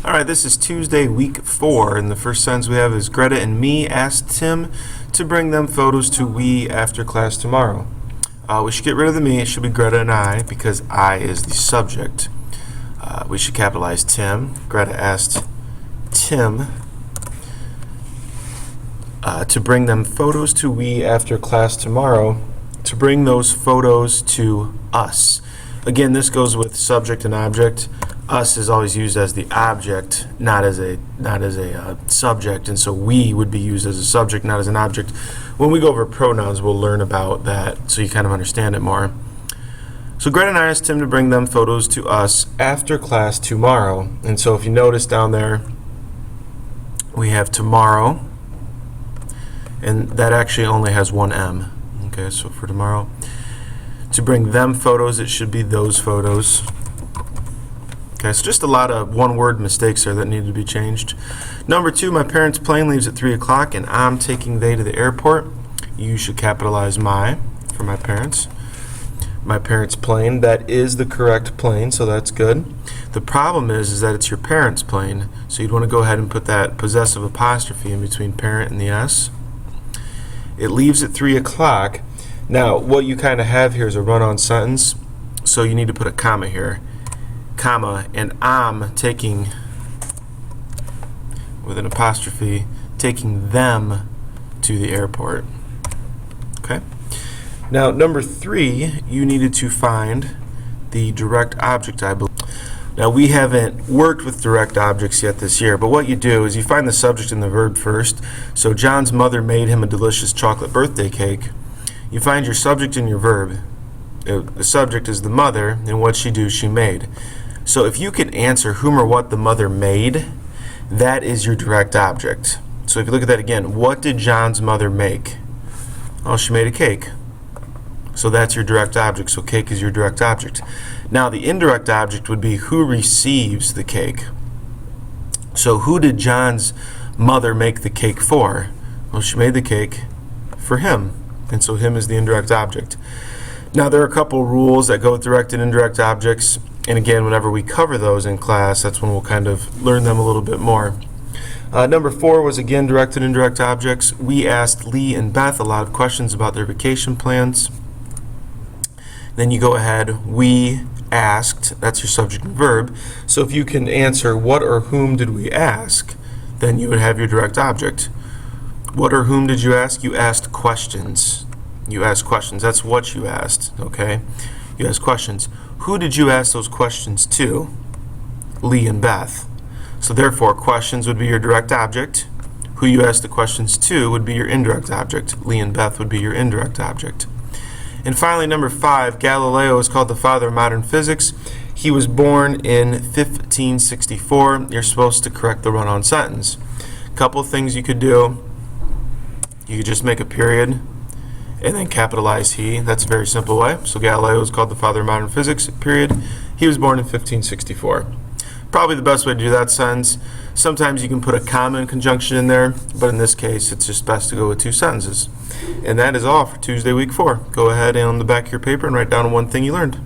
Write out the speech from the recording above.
All right, this is Tuesday, week 4, and the first sentence we have is Greta and me asked Tim to bring them photos to we after class tomorrow. We should get rid of the me. It should be Greta and I because I is the subject. We should capitalize Tim. Greta asked Tim to bring them photos to we after class tomorrow, to bring those photos to us. Again, this goes with subject and object. Us is always used as the object, not as a subject, and so we would be used as a subject, not as an object. When we go over pronouns, we'll learn about that so you kind of understand it more. So Greta and I asked Tim to bring them photos to us after class tomorrow. And so if you notice down there, we have tomorrow, and that actually only has one M. Okay, so for tomorrow, to bring them photos, it should be those photos. Okay, so just a lot of one-word mistakes there that needed to be changed. Number 2, my parents' plane leaves at 3 o'clock and I'm taking they to the airport. You should capitalize my for my parents. My parents' plane, that is the correct plane, so that's good. The problem is that it's your parents' plane, so you'd want to go ahead and put that possessive apostrophe in between parent and the S. It leaves at 3 o'clock. Now, what you kind of have here is a run-on sentence, so you need to put a comma here. Comma, and I'm taking, with an apostrophe, taking them to the airport. Okay? Now, number 3, you needed to find the direct object, I believe. Now, we haven't worked with direct objects yet this year, but what you do is you find the subject and the verb first. So, John's mother made him a delicious chocolate birthday cake. You find your subject and your verb. The subject is the mother, and what she do, she made. So if you can answer whom or what the mother made, that is your direct object. So if you look at that again, what did John's mother make? Oh, she made a cake. So that's your direct object. So cake is your direct object. Now the indirect object would be who receives the cake. So who did John's mother make the cake for? Well, she made the cake for him. And so him is the indirect object. Now there are a couple rules that go with direct and indirect objects. And again, whenever we cover those in class, that's when we'll kind of learn them a little bit more. Number 4 was, again, direct and indirect objects. We asked Lee and Beth a lot of questions about their vacation plans. Then you go ahead, we asked, that's your subject and verb. So if you can answer what or whom did we ask, then you would have your direct object. What or whom did you ask? You asked questions. You asked questions. That's what you asked, okay? You asked questions. Who did you ask those questions to? Lee and Beth. So therefore, questions would be your direct object. Who you asked the questions to would be your indirect object. Lee and Beth would be your indirect object. And finally, number 5, Galileo is called the father of modern physics. He was born in 1564. You're supposed to correct the run-on sentence. A couple of things you could do. You could just make a period and then capitalize he. That's a very simple way. So Galileo is called the father of modern physics, period. He was born in 1564. Probably the best way to do that sentence. Sometimes you can put a comma in conjunction in there, but in this case, it's just best to go with 2 sentences. And that is all for Tuesday, week 4. Go ahead and on the back of your paper and write down one thing you learned.